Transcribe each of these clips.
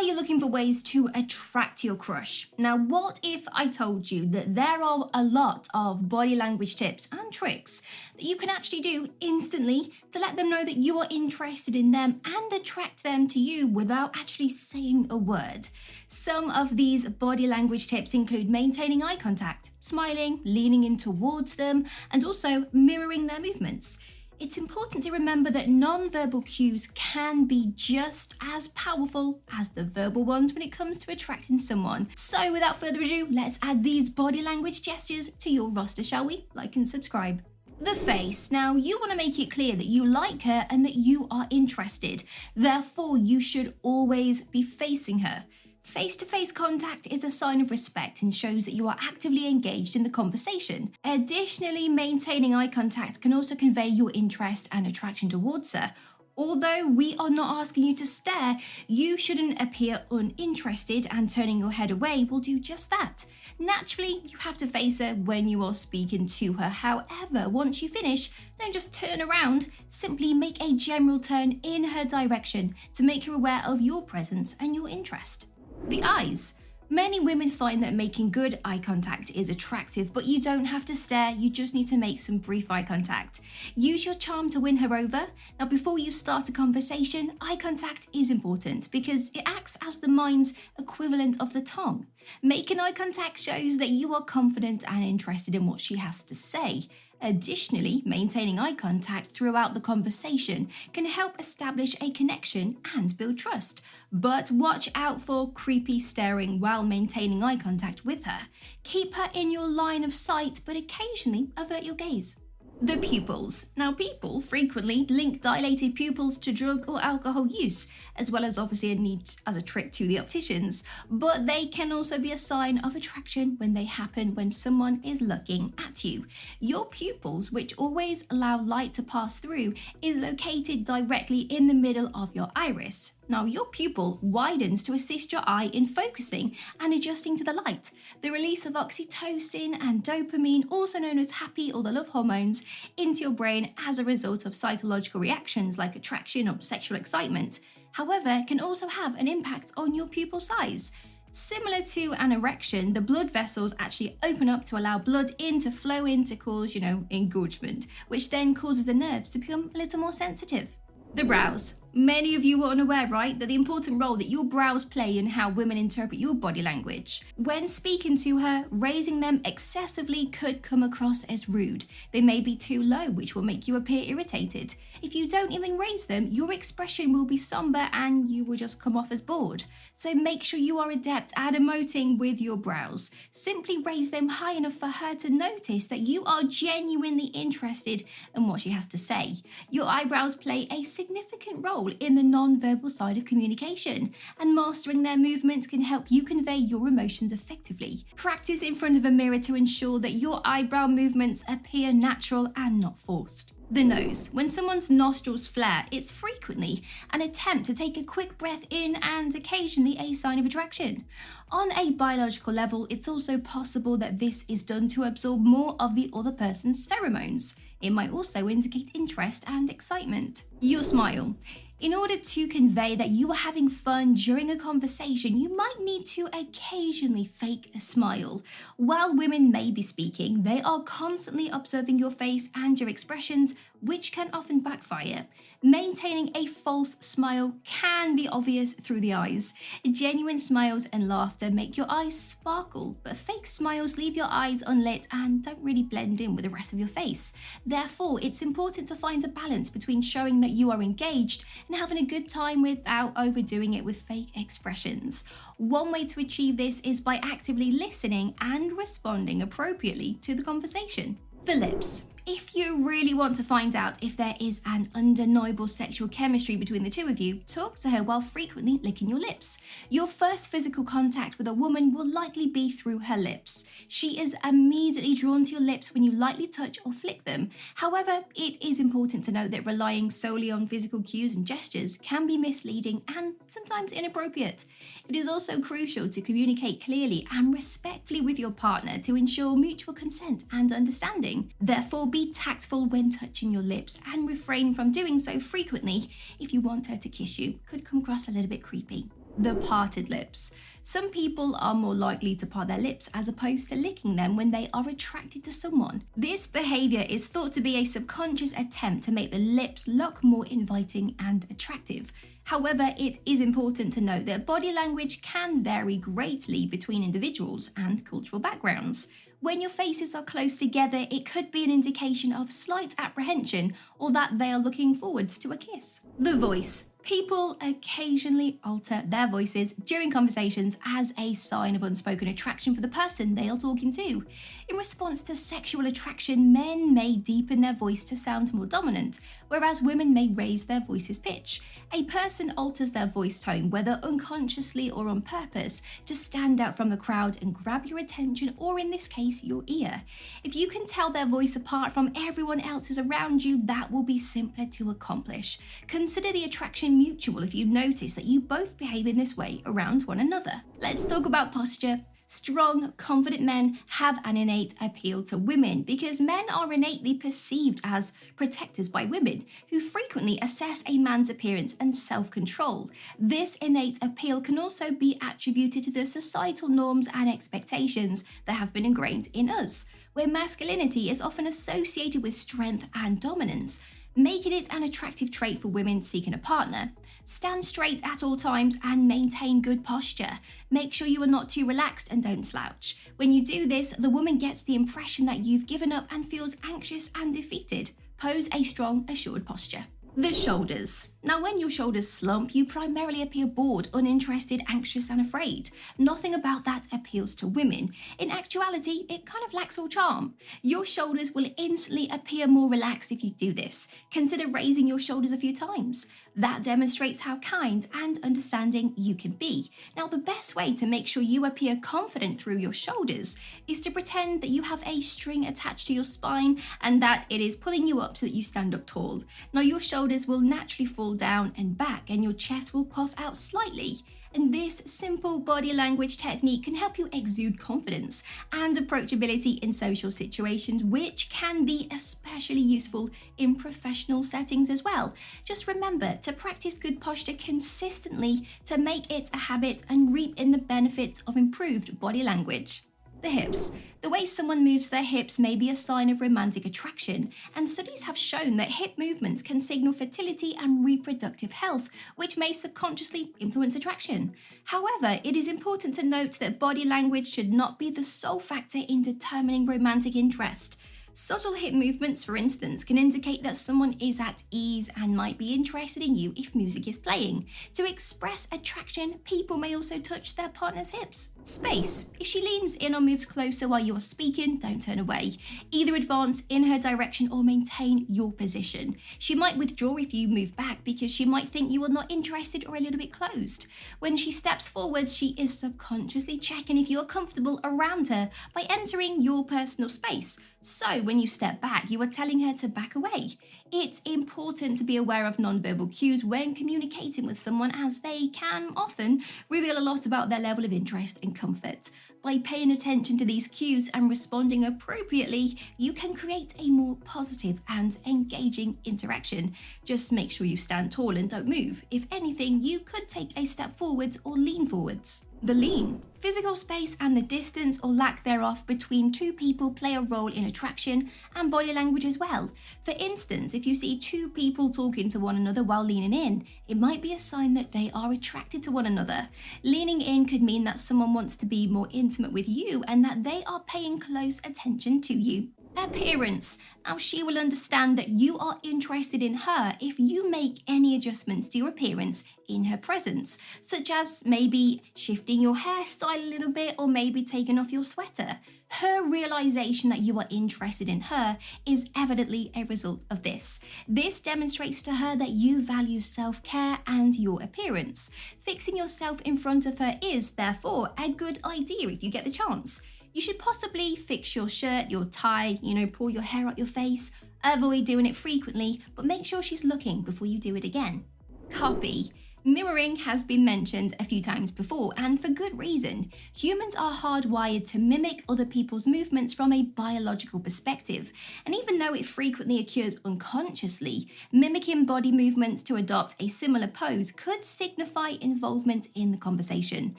Are you looking for ways to attract your crush? Now, what if I told you that there are a lot of body language tips and tricks that you can actually do instantly to let them know that you are interested in them and attract them to you without actually saying a word? Some of these body language tips include maintaining eye contact, smiling, leaning in towards them, and also mirroring their movements. It's important to remember that non-verbal cues can be just as powerful as the verbal ones when it comes to attracting someone. So without further ado, let's add these body language gestures to your roster, shall we? Like and subscribe. The face. Now, you want to make it clear that you like her and that you are interested. Therefore, you should always be facing her. Face-to-face contact is a sign of respect and shows that you are actively engaged in the conversation. Additionally, maintaining eye contact can also convey your interest and attraction towards her. Although we are not asking you to stare, you shouldn't appear uninterested, and turning your head away will do just that. Naturally, you have to face her when you are speaking to her. However, once you finish, don't just turn around, simply make a general turn in her direction to make her aware of your presence and your interest. The eyes. Many women find that making good eye contact is attractive, but you don't have to stare, you just need to make some brief eye contact. Use your charm to win her over. Now, before you start a conversation, eye contact is important because it acts as the mind's equivalent of the tongue. Making eye contact shows that you are confident and interested in what she has to say. Additionally, maintaining eye contact throughout the conversation can help establish a connection and build trust. But watch out for creepy staring while maintaining eye contact with her. Keep her in your line of sight, but occasionally avert your gaze. The pupils. Now, people frequently link dilated pupils to drug or alcohol use, as well as obviously a need as a trick to the opticians, but they can also be a sign of attraction when they happen when someone is looking at you. Your pupils, which always allow light to pass through, is located directly in the middle of your iris. Now, your pupil widens to assist your eye in focusing and adjusting to the light. The release of oxytocin and dopamine, also known as happy or the love hormones, into your brain as a result of psychological reactions like attraction or sexual excitement. However, can also have an impact on your pupil size. Similar to an erection, the blood vessels actually open up to allow blood to flow in to cause, engorgement, which then causes the nerves to become a little more sensitive. The brows. Many of you are unaware, right, that the important role that your brows play in how women interpret your body language. When speaking to her, raising them excessively could come across as rude. They may be too low, which will make you appear irritated. If you don't even raise them, your expression will be somber and you will just come off as bored. So make sure you are adept at emoting with your brows. Simply raise them high enough for her to notice that you are genuinely interested in what she has to say. Your eyebrows play a significant role in the non-verbal side of communication, and mastering their movements can help you convey your emotions effectively. Practice in front of a mirror to ensure that your eyebrow movements appear natural and not forced. The nose. When someone's nostrils flare, it's frequently an attempt to take a quick breath in and occasionally a sign of attraction. On a biological level, it's also possible that this is done to absorb more of the other person's pheromones. It might also indicate interest and excitement. Your smile. In order to convey that you are having fun during a conversation, you might need to occasionally fake a smile. While women may be speaking, they are constantly observing your face and your expressions, which can often backfire. Maintaining a false smile can be obvious through the eyes. Genuine smiles and laughter make your eyes sparkle, but fake smiles leave your eyes unlit and don't really blend in with the rest of your face. Therefore, it's important to find a balance between showing that you are engaged and having a good time without overdoing it with fake expressions. One way to achieve this is by actively listening and responding appropriately to the conversation. The lips. If you really want to find out if there is an undeniable sexual chemistry between the two of you, talk to her while frequently licking your lips. Your first physical contact with a woman will likely be through her lips. She is immediately drawn to your lips when you lightly touch or flick them. However, it is important to note that relying solely on physical cues and gestures can be misleading and sometimes inappropriate. It is also crucial to communicate clearly and respectfully with your partner to ensure mutual consent and understanding. Therefore, be tactful when touching your lips and refrain from doing so frequently if you want her to kiss you. Could come across a little bit creepy. The parted lips. Some people are more likely to part their lips as opposed to licking them when they are attracted to someone. This behavior is thought to be a subconscious attempt to make the lips look more inviting and attractive. However, it is important to note that body language can vary greatly between individuals and cultural backgrounds. When your faces are close together, it could be an indication of slight apprehension or that they are looking forward to a kiss. The voice. People occasionally alter their voices during conversations as a sign of unspoken attraction for the person they are talking to. In response to sexual attraction, men may deepen their voice to sound more dominant, whereas women may raise their voice's pitch. A person alters their voice tone, whether unconsciously or on purpose, to stand out from the crowd and grab your attention, or in this case, your ear. If you can tell their voice apart from everyone else's around you, that will be simpler to accomplish. Consider the attraction mutual if you notice that you both behave in this way around one another. Let's talk about posture. Strong, confident men have an innate appeal to women because men are innately perceived as protectors by women who frequently assess a man's appearance and self-control. This innate appeal can also be attributed to the societal norms and expectations that have been ingrained in us, where masculinity is often associated with strength and dominance, making it an attractive trait for women seeking a partner. Stand straight at all times and maintain good posture. Make sure you are not too relaxed and don't slouch. When you do this, the woman gets the impression that you've given up and feels anxious and defeated. Pose a strong, assured posture. The shoulders. Now, when your shoulders slump, you primarily appear bored, uninterested, anxious, and afraid. Nothing about that appeals to women. In actuality, it kind of lacks all charm. Your shoulders will instantly appear more relaxed if you do this. Consider raising your shoulders a few times. That demonstrates how kind and understanding you can be. Now, the best way to make sure you appear confident through your shoulders is to pretend that you have a string attached to your spine and that it is pulling you up so that you stand up tall. Now, your shoulders will naturally fall down and back and your chest will puff out slightly. And this simple body language technique can help you exude confidence and approachability in social situations, which can be especially useful in professional settings as well. Just remember to practice good posture consistently to make it a habit and reap in the benefits of improved body language. The hips. The way someone moves their hips may be a sign of romantic attraction, and studies have shown that hip movements can signal fertility and reproductive health, which may subconsciously influence attraction. However, it is important to note that body language should not be the sole factor in determining romantic interest. Subtle hip movements, for instance, can indicate that someone is at ease and might be interested in you if music is playing. To express attraction, people may also touch their partner's hips. Space. If she leans in or moves closer while you are speaking, don't turn away. Either advance in her direction or maintain your position. She might withdraw if you move back because she might think you are not interested or a little bit closed. When she steps forwards, she is subconsciously checking if you are comfortable around her by entering your personal space. So when you step back, you are telling her to back away. It's important to be aware of nonverbal cues when communicating with someone, as they can often reveal a lot about their level of interest and comfort. By paying attention to these cues and responding appropriately, you can create a more positive and engaging interaction. Just make sure you stand tall and don't move. If anything, you could take a step forwards or lean forwards. The lean. Physical space and the distance or lack thereof between two people play a role in attraction and body language as well. For instance, if you see two people talking to one another while leaning in, it might be a sign that they are attracted to one another. Leaning in could mean that someone wants to be more intimate with you and that they are paying close attention to you. Appearance. Now, she will understand that you are interested in her if you make any adjustments to your appearance in her presence, such as maybe shifting your hairstyle a little bit or maybe taking off your sweater. Her realization that you are interested in her is evidently a result of this. This demonstrates to her that you value self-care and your appearance. Fixing yourself in front of her is, therefore, a good idea if you get the chance. You should possibly fix your shirt, your tie, pull your hair out your face. Avoid doing it frequently, but make sure she's looking before you do it again. Copy. Mirroring has been mentioned a few times before, and for good reason. Humans are hardwired to mimic other people's movements from a biological perspective, and even though it frequently occurs unconsciously, mimicking body movements to adopt a similar pose could signify involvement in the conversation.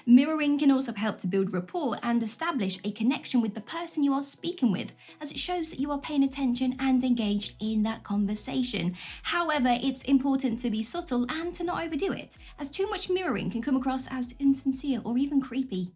Mirroring can also help to build rapport and establish a connection with the person you are speaking with, as it shows that you are paying attention and engaged in that conversation. However, it's important to be subtle and to not overdo it, as too much mirroring can come across as insincere or even creepy.